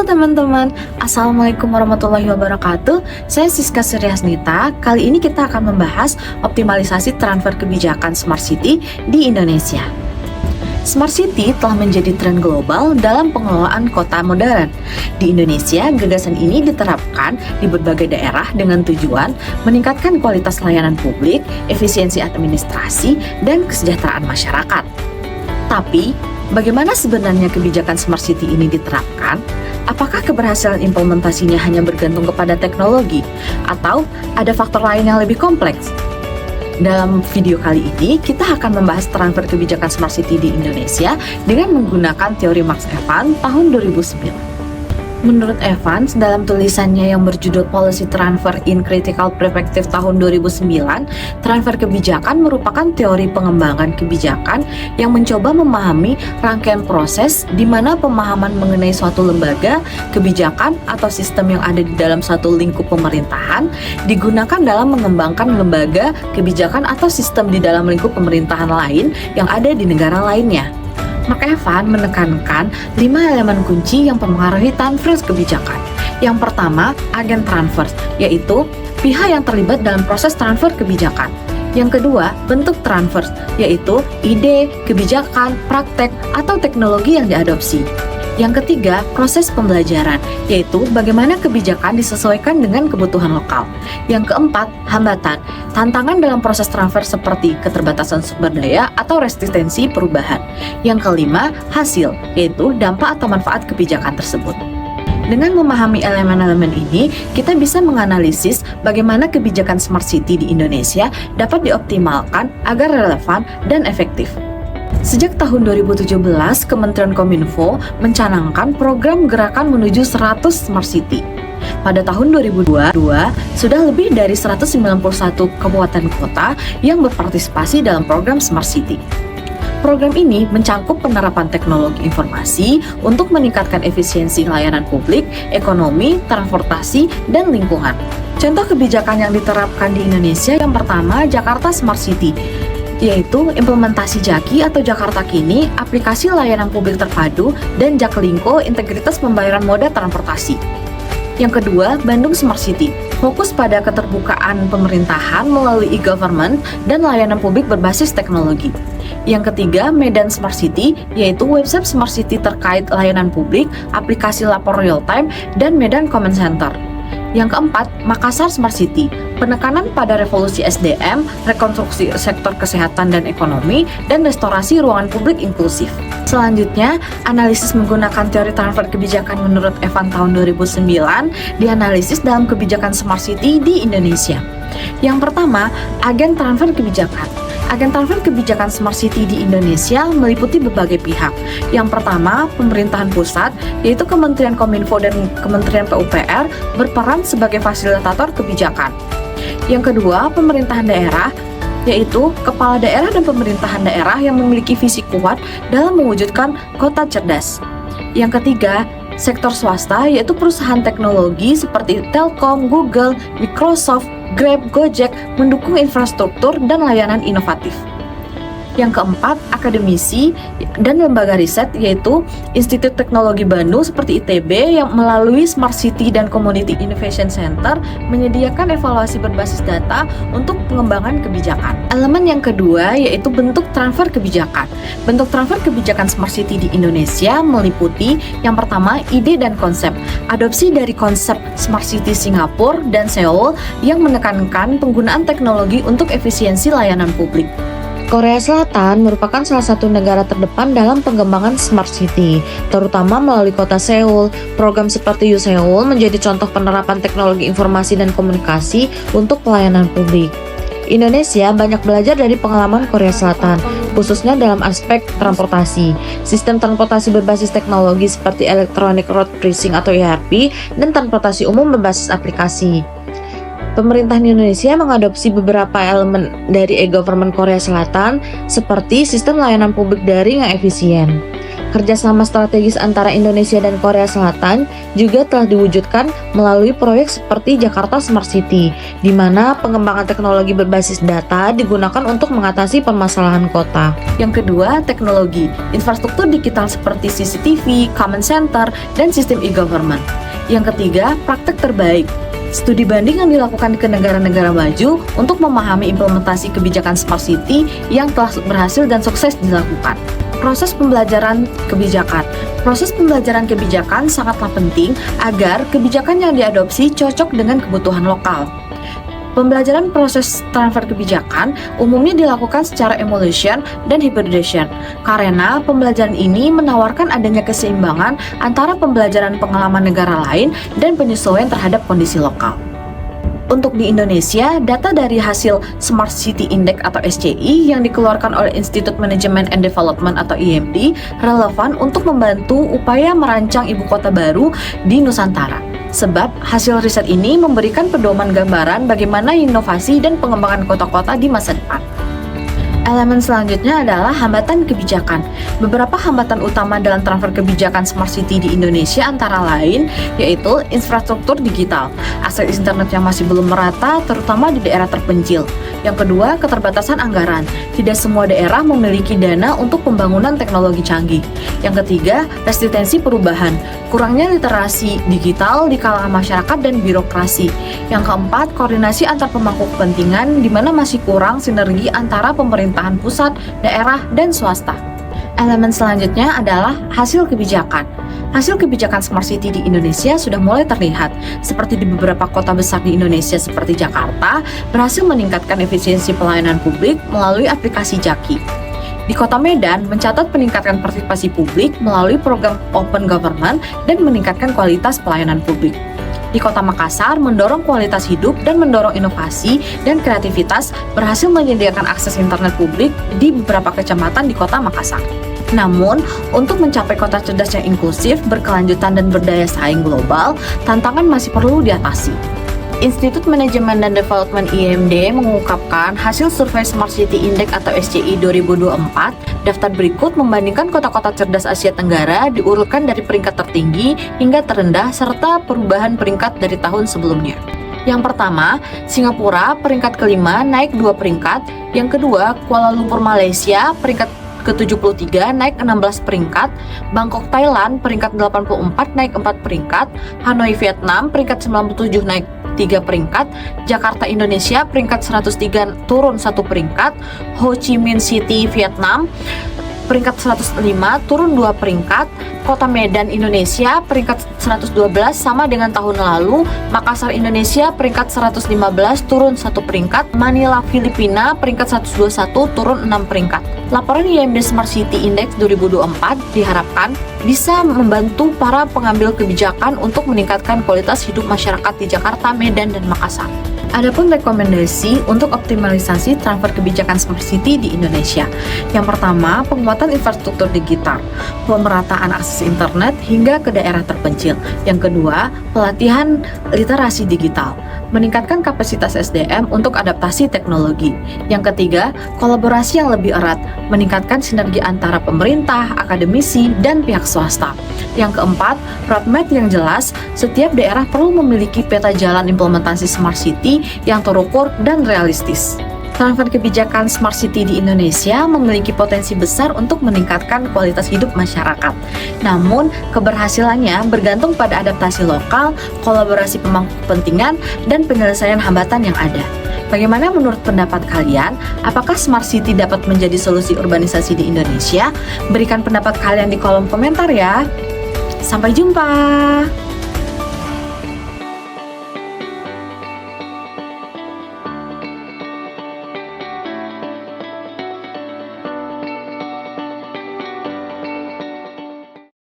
teman-teman, Assalamualaikum warahmatullahi wabarakatuh. Saya Siska Suryasnita. Kali ini kita akan membahas optimalisasi transfer kebijakan Smart City di Indonesia. Smart City telah menjadi tren global dalam pengelolaan kota modern. Di Indonesia, gagasan ini diterapkan di berbagai daerah dengan tujuan meningkatkan kualitas layanan publik, efisiensi administrasi, dan kesejahteraan masyarakat. Tapi, bagaimana sebenarnya kebijakan Smart City ini diterapkan? Apakah keberhasilan implementasinya hanya bergantung kepada teknologi, atau ada faktor lain yang lebih kompleks? Dalam video kali ini, kita akan membahas transfer kebijakan Smart City di Indonesia dengan menggunakan teori Max Evans tahun 2009. Menurut Evans, dalam tulisannya yang berjudul Policy Transfer in Critical Perspective tahun 2009, transfer kebijakan merupakan teori pengembangan kebijakan yang mencoba memahami rangkaian proses di mana pemahaman mengenai suatu lembaga, kebijakan, atau sistem yang ada di dalam suatu lingkup pemerintahan digunakan dalam mengembangkan lembaga, kebijakan, atau sistem di dalam lingkup pemerintahan lain yang ada di negara lainnya. Mark Evans menekankan 5 elemen kunci yang mempengaruhi transfer kebijakan. Yang pertama, agen transfer, yaitu pihak yang terlibat dalam proses transfer kebijakan. Yang kedua, bentuk transfer, yaitu ide, kebijakan, praktek, atau teknologi yang diadopsi. Yang ketiga, proses pembelajaran, yaitu bagaimana kebijakan disesuaikan dengan kebutuhan lokal. Yang keempat, hambatan, tantangan dalam proses transfer seperti keterbatasan sumber daya atau resistensi perubahan. Yang kelima, hasil, yaitu dampak atau manfaat kebijakan tersebut. Dengan memahami elemen-elemen ini, kita bisa menganalisis bagaimana kebijakan Smart City di Indonesia dapat dioptimalkan agar relevan dan efektif. Sejak tahun 2017, Kementerian Kominfo mencanangkan program gerakan menuju 100 Smart City. Pada tahun 2022, sudah lebih dari 191 kabupaten kota yang berpartisipasi dalam program Smart City. Program ini mencangkup penerapan teknologi informasi untuk meningkatkan efisiensi layanan publik, ekonomi, transportasi, dan lingkungan. Contoh kebijakan yang diterapkan di Indonesia yang pertama, Jakarta Smart City, yaitu implementasi JAKI atau Jakarta Kini, aplikasi layanan publik terpadu, dan Jaklingko, integritas pembayaran moda transportasi. Yang kedua, Bandung Smart City, fokus pada keterbukaan pemerintahan melalui e-government dan layanan publik berbasis teknologi. Yang ketiga, Medan Smart City, yaitu website Smart City terkait layanan publik, aplikasi lapor real time, dan Medan Command Center. Yang keempat, Makassar Smart City, penekanan pada revolusi SDM, rekonstruksi sektor kesehatan dan ekonomi, dan restorasi ruangan publik inklusif. Selanjutnya, analisis menggunakan teori transfer kebijakan menurut Evans tahun 2009 dianalisis dalam kebijakan Smart City di Indonesia. Yang pertama, agen transfer kebijakan. Agen transfer kebijakan Smart City di Indonesia meliputi berbagai pihak. Yang pertama, pemerintahan pusat, yaitu Kementerian Kominfo dan Kementerian PUPR berperan sebagai fasilitator kebijakan. Yang kedua, pemerintahan daerah, yaitu kepala daerah dan pemerintahan daerah yang memiliki visi kuat dalam mewujudkan kota cerdas. Yang ketiga, sektor swasta, yaitu perusahaan teknologi seperti Telkom, Google, Microsoft, Grab, Gojek mendukung infrastruktur dan layanan inovatif. Yang keempat, akademisi dan lembaga riset, yaitu Institut Teknologi Bandung seperti ITB yang melalui Smart City dan Community Innovation Center menyediakan evaluasi berbasis data untuk pengembangan kebijakan. Elemen yang kedua yaitu bentuk transfer kebijakan. Bentuk transfer kebijakan Smart City di Indonesia meliputi yang pertama, ide dan konsep. Adopsi dari konsep Smart City Singapura dan Seoul yang menekankan penggunaan teknologi untuk efisiensi layanan publik. Korea Selatan merupakan salah satu negara terdepan dalam pengembangan Smart City, terutama melalui kota Seoul. Program seperti U-Seoul menjadi contoh penerapan teknologi informasi dan komunikasi untuk pelayanan publik. Indonesia banyak belajar dari pengalaman Korea Selatan, khususnya dalam aspek transportasi. Sistem transportasi berbasis teknologi seperti Electronic Road Pricing atau ERP, dan transportasi umum berbasis aplikasi. Pemerintahan Indonesia mengadopsi beberapa elemen dari e-government Korea Selatan seperti sistem layanan publik daring yang efisien. Kerjasama strategis antara Indonesia dan Korea Selatan juga telah diwujudkan melalui proyek seperti Jakarta Smart City, di mana pengembangan teknologi berbasis data digunakan untuk mengatasi permasalahan kota. Yang kedua, teknologi, infrastruktur digital seperti CCTV, command center, dan sistem e-government. Yang ketiga, praktek terbaik. Studi banding yang dilakukan ke negara-negara maju untuk memahami implementasi kebijakan Smart City yang telah berhasil dan sukses dilakukan. Proses pembelajaran kebijakan. Proses pembelajaran kebijakan sangatlah penting agar kebijakan yang diadopsi cocok dengan kebutuhan lokal. Pembelajaran proses transfer kebijakan umumnya dilakukan secara emulation dan hybridization, karena pembelajaran ini menawarkan adanya keseimbangan antara pembelajaran pengalaman negara lain dan penyesuaian terhadap kondisi lokal. Untuk di Indonesia, data dari hasil Smart City Index atau SCI yang dikeluarkan oleh Institute Management and Development atau IMD relevan untuk membantu upaya merancang ibu kota baru di Nusantara. Sebab hasil riset ini memberikan pedoman gambaran bagaimana inovasi dan pengembangan kota-kota di masa depan. Elemen selanjutnya adalah hambatan kebijakan. Beberapa hambatan utama dalam transfer kebijakan Smart City di Indonesia antara lain yaitu infrastruktur digital, akses internet yang masih belum merata terutama di daerah terpencil. Yang kedua, keterbatasan anggaran. Tidak semua daerah memiliki dana untuk pembangunan teknologi canggih. Yang ketiga, resistensi perubahan. Kurangnya literasi digital di kalangan masyarakat dan birokrasi. Yang keempat, koordinasi antar pemangku kepentingan di mana masih kurang sinergi antara pemerintahan pusat, daerah, dan swasta. Elemen selanjutnya adalah hasil kebijakan. Hasil kebijakan Smart City di Indonesia sudah mulai terlihat, seperti di beberapa kota besar di Indonesia seperti Jakarta, berhasil meningkatkan efisiensi pelayanan publik melalui aplikasi Jaki. Di Kota Medan mencatat peningkatan partisipasi publik melalui program Open Government dan meningkatkan kualitas pelayanan publik. Di Kota Makassar mendorong kualitas hidup dan mendorong inovasi dan kreativitas, berhasil menyediakan akses internet publik di beberapa kecamatan di Kota Makassar. Namun, untuk mencapai kota cerdas yang inklusif, berkelanjutan dan berdaya saing global, tantangan masih perlu diatasi. Institut Manajemen dan Development IMD mengungkapkan hasil survei Smart City Index atau SCI 2024, daftar berikut membandingkan kota-kota cerdas Asia Tenggara diurutkan dari peringkat tertinggi hingga terendah serta perubahan peringkat dari tahun sebelumnya. Yang pertama, Singapura peringkat kelima naik 2 peringkat, yang kedua Kuala Lumpur Malaysia peringkat ke-73 naik 16 peringkat, Bangkok Thailand peringkat 84 naik 4 peringkat, Hanoi Vietnam peringkat 97 naik 3 peringkat, Jakarta Indonesia peringkat 103 turun 1 peringkat, Ho Chi Minh City Vietnam peringkat 105 turun 2 peringkat, Kota Medan Indonesia peringkat 112 sama dengan tahun lalu, Makassar Indonesia peringkat 115 turun 1 peringkat, Manila Filipina peringkat 121 turun 6 peringkat. Laporan IMD Smart City Index 2024 diharapkan bisa membantu para pengambil kebijakan untuk meningkatkan kualitas hidup masyarakat di Jakarta, Medan, dan Makassar. Adapun rekomendasi untuk optimalisasi transfer kebijakan Smart City di Indonesia. Yang pertama, penguatan infrastruktur digital, pemerataan akses internet hingga ke daerah terpencil. Yang kedua, pelatihan literasi digital, meningkatkan kapasitas SDM untuk adaptasi teknologi. Yang ketiga, kolaborasi yang lebih erat, meningkatkan sinergi antara pemerintah, akademisi, dan pihak swasta. Yang keempat, roadmap yang jelas, setiap daerah perlu memiliki peta jalan implementasi Smart City yang terukur dan realistis. Transfer kebijakan Smart City di Indonesia memiliki potensi besar untuk meningkatkan kualitas hidup masyarakat. Namun, keberhasilannya bergantung pada adaptasi lokal, kolaborasi pemangku kepentingan, dan penyelesaian hambatan yang ada. Bagaimana menurut pendapat kalian? Apakah Smart City dapat menjadi solusi urbanisasi di Indonesia? Berikan pendapat kalian di kolom komentar ya. Sampai jumpa!